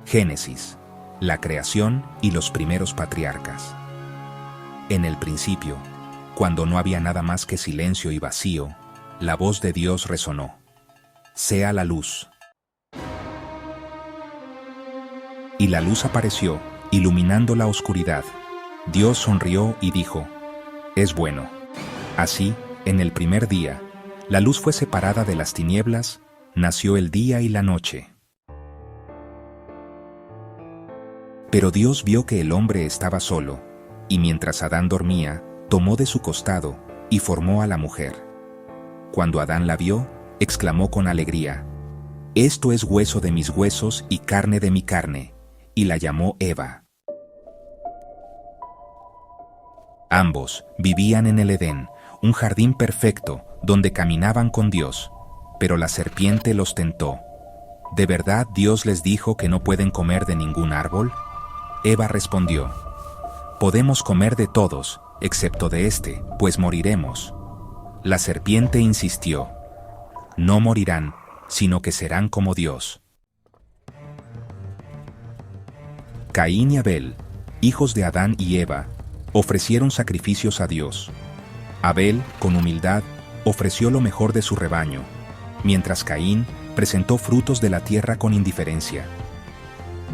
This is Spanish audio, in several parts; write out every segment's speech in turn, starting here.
Génesis, la creación y los primeros patriarcas. En el principio, cuando no había nada más que silencio y vacío, la voz de Dios resonó: «Sea la luz». Y la luz apareció, iluminando la oscuridad. Dios sonrió y dijo: «Es bueno». Así, en el primer día, la luz fue separada de las tinieblas, nació el día y la noche. Pero Dios vio que el hombre estaba solo, y mientras Adán dormía, tomó de su costado y formó a la mujer. Cuando Adán la vio, exclamó con alegría: «Esto es hueso de mis huesos y carne de mi carne», y la llamó Eva. Ambos vivían en el Edén, un jardín perfecto donde caminaban con Dios, pero la serpiente los tentó. ¿De verdad Dios les dijo que no pueden comer de ningún árbol? Eva respondió: «Podemos comer de todos, excepto de este, pues moriremos». La serpiente insistió: «No morirán, sino que serán como Dios». Caín y Abel, hijos de Adán y Eva, ofrecieron sacrificios a Dios. Abel, con humildad, ofreció lo mejor de su rebaño, mientras Caín presentó frutos de la tierra con indiferencia.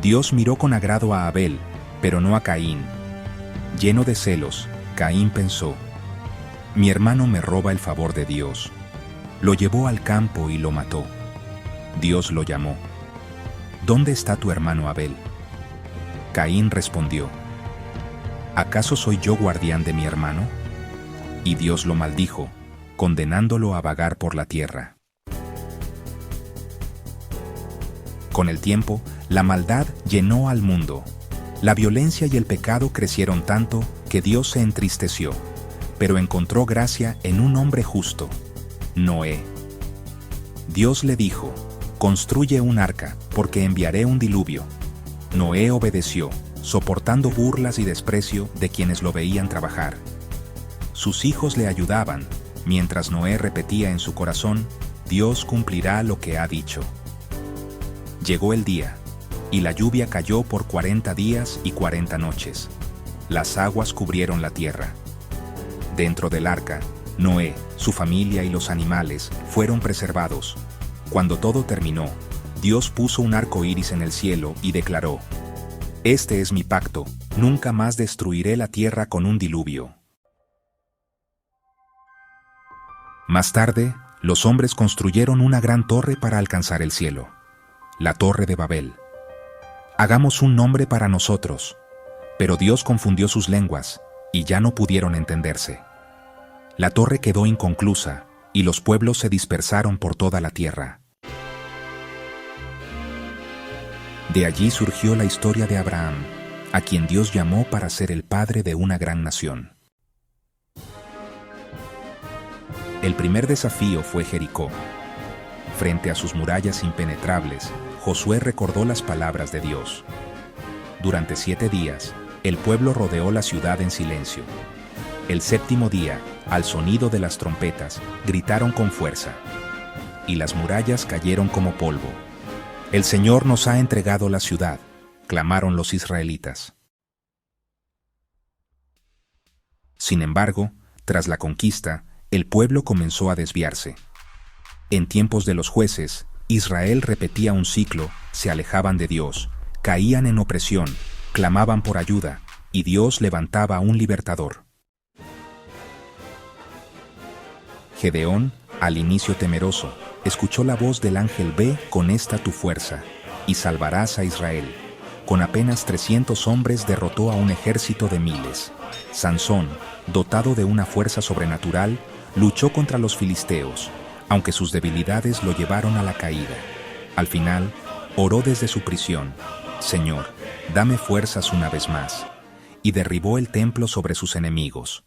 Dios miró con agrado a Abel, pero no a Caín. Lleno de celos, Caín pensó: «Mi hermano me roba el favor de Dios». Lo llevó al campo y lo mató. Dios lo llamó: «¿Dónde está tu hermano Abel?» Caín respondió: «¿Acaso soy yo guardián de mi hermano?». Y Dios lo maldijo, condenándolo a vagar por la tierra. Con el tiempo, la maldad llenó al mundo. La violencia y el pecado crecieron tanto que Dios se entristeció, pero encontró gracia en un hombre justo, Noé. Dios le dijo: «Construye un arca, porque enviaré un diluvio». Noé obedeció, soportando burlas y desprecio de quienes lo veían trabajar. Sus hijos le ayudaban, mientras Noé repetía en su corazón: «Dios cumplirá lo que ha dicho». Llegó el día, y la lluvia cayó por 40 días y 40 noches. Las aguas cubrieron la tierra. Dentro del arca, Noé, su familia y los animales fueron preservados. Cuando todo terminó, Dios puso un arco iris en el cielo y declaró: «Este es mi pacto, nunca más destruiré la tierra con un diluvio». Más tarde, los hombres construyeron una gran torre para alcanzar el cielo, la Torre de Babel. «Hagamos un nombre para nosotros», pero Dios confundió sus lenguas, y ya no pudieron entenderse. La torre quedó inconclusa, y los pueblos se dispersaron por toda la tierra. De allí surgió la historia de Abraham, a quien Dios llamó para ser el padre de una gran nación. El primer desafío fue Jericó. Frente a sus murallas impenetrables, Josué recordó las palabras de Dios. Durante 7 días, el pueblo rodeó la ciudad en silencio. El 7º día, al sonido de las trompetas, gritaron con fuerza, y las murallas cayeron como polvo. «El Señor nos ha entregado la ciudad», clamaron los israelitas. Sin embargo, tras la conquista, el pueblo comenzó a desviarse. En tiempos de los jueces, Israel repetía un ciclo: se alejaban de Dios, caían en opresión, clamaban por ayuda, y Dios levantaba a un libertador. Gedeón, al inicio temeroso, escuchó la voz del ángel: «Ve con esta tu fuerza, y salvarás a Israel». Con apenas 300 hombres derrotó a un ejército de miles. Sansón, dotado de una fuerza sobrenatural, luchó contra los filisteos, aunque sus debilidades lo llevaron a la caída. Al final, oró desde su prisión: «Señor, dame fuerzas una vez más», y derribó el templo sobre sus enemigos.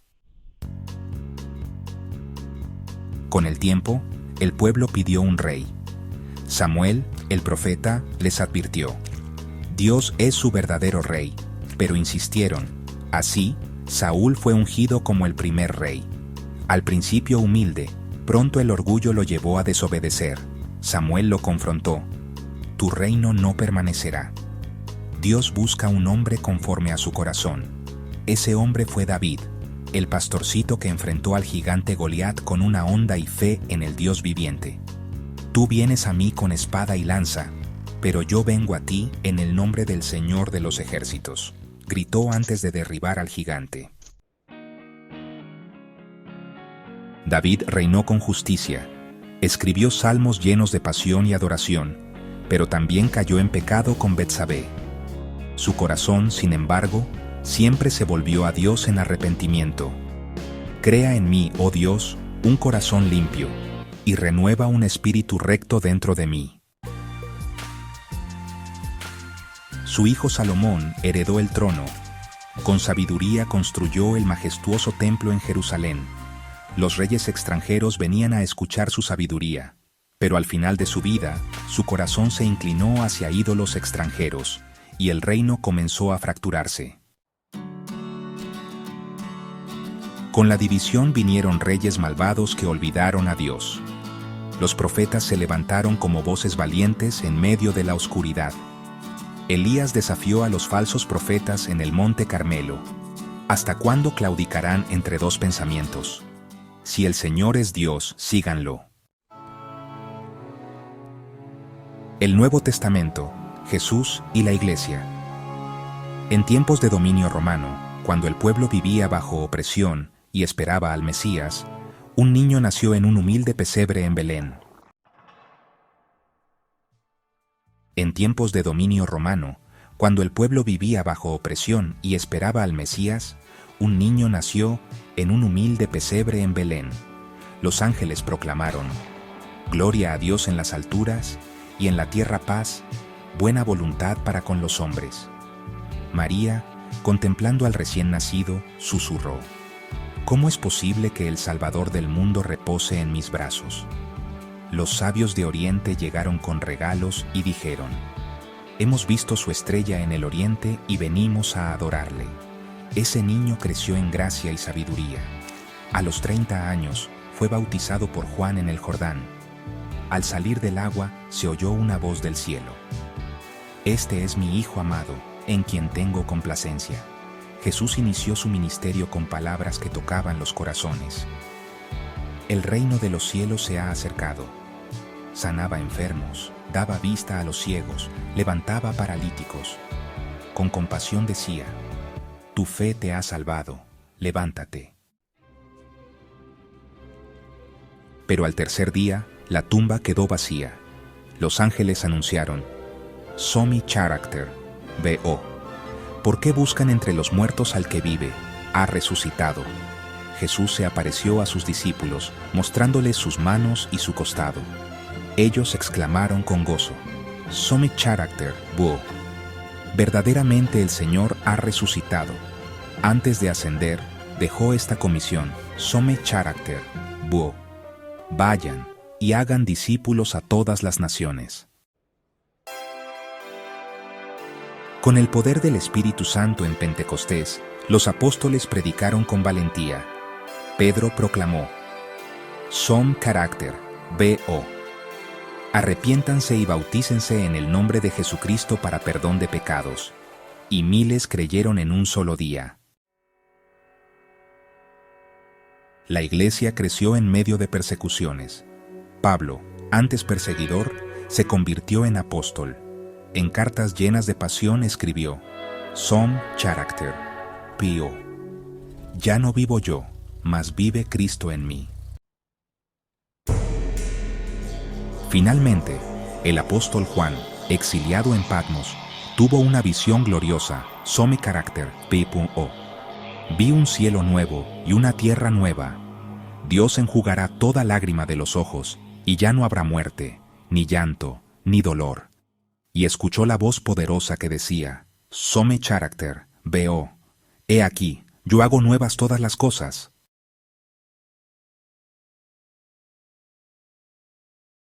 Con el tiempo, el pueblo pidió un rey. Samuel, el profeta, les advirtió: «Dios es su verdadero rey», pero insistieron. Así, Saúl fue ungido como el primer rey. Al principio humilde, pronto el orgullo lo llevó a desobedecer. Samuel lo confrontó: «Tu reino no permanecerá». Dios busca un hombre conforme a su corazón. Ese hombre fue David, el pastorcito que enfrentó al gigante Goliat con una honda y fe en el Dios viviente. Tú vienes a mí con espada y lanza, pero yo vengo a ti en el nombre del Señor de los ejércitos, gritó antes de derribar al gigante. David reinó con justicia, escribió salmos llenos de pasión y adoración, pero también cayó en pecado con Betsabé. Su corazón, sin embargo, siempre se volvió a Dios en arrepentimiento. Crea en mí, oh Dios, un corazón limpio, y renueva un espíritu recto dentro de mí. Su hijo Salomón heredó el trono. Con sabiduría construyó el majestuoso templo en Jerusalén. Los reyes extranjeros venían a escuchar su sabiduría, pero al final de su vida, su corazón se inclinó hacia ídolos extranjeros, y el reino comenzó a fracturarse. Con la división vinieron reyes malvados que olvidaron a Dios. Los profetas se levantaron como voces valientes en medio de la oscuridad. Elías desafió a los falsos profetas en el monte Carmelo. ¿Hasta cuándo claudicarán entre dos pensamientos? Si el Señor es Dios, síganlo. El Nuevo Testamento, Jesús y la Iglesia. En tiempos de dominio romano, cuando el pueblo vivía bajo opresión y esperaba al Mesías, un niño nació en un humilde pesebre en Belén. En tiempos de dominio romano, cuando el pueblo vivía bajo opresión y esperaba al Mesías, un niño nació en un humilde pesebre en Belén. Los ángeles proclamaron: Gloria a Dios en las alturas, y en la tierra paz, buena voluntad para con los hombres. María, contemplando al recién nacido, susurró: ¿Cómo es posible que el Salvador del mundo repose en mis brazos? Los sabios de Oriente llegaron con regalos y dijeron: Hemos visto su estrella en el Oriente y venimos a adorarle. Ese niño creció en gracia y sabiduría. A los 30 años, fue bautizado por Juan en el Jordán. Al salir del agua, se oyó una voz del cielo: Este es mi Hijo amado, en quien tengo complacencia. Jesús inició su ministerio con palabras que tocaban los corazones. El reino de los cielos se ha acercado. Sanaba enfermos, daba vista a los ciegos, levantaba paralíticos. Con compasión decía: Tu fe te ha salvado, levántate. Pero al tercer día, la tumba quedó vacía. Los ángeles anunciaron: Somi Character, B.O. ¿Por qué buscan entre los muertos al que vive? Ha resucitado. Jesús se apareció a sus discípulos, mostrándoles sus manos y su costado. Ellos exclamaron con gozo: Somi Character, B.O. Verdaderamente el Señor ha resucitado. Antes de ascender, dejó esta comisión: Somi Character, B.O. Vayan y hagan discípulos a todas las naciones. Con el poder del Espíritu Santo en Pentecostés, los apóstoles predicaron con valentía. Pedro proclamó: Som Character, B.O. Arrepiéntanse y bautícense en el nombre de Jesucristo para perdón de pecados. Y miles creyeron en un solo día. La Iglesia creció en medio de persecuciones. Pablo, antes perseguidor, se convirtió en apóstol. En cartas llenas de pasión escribió: Som Character, P.O. Ya no vivo yo, mas vive Cristo en mí. Finalmente, el apóstol Juan, exiliado en Patmos, tuvo una visión gloriosa: Somi Character, P.O. Vi un cielo nuevo y una tierra nueva. Dios enjugará toda lágrima de los ojos, y ya no habrá muerte, ni llanto, ni dolor. Y escuchó la voz poderosa que decía: Somi Character, B.O. He aquí, yo hago nuevas todas las cosas.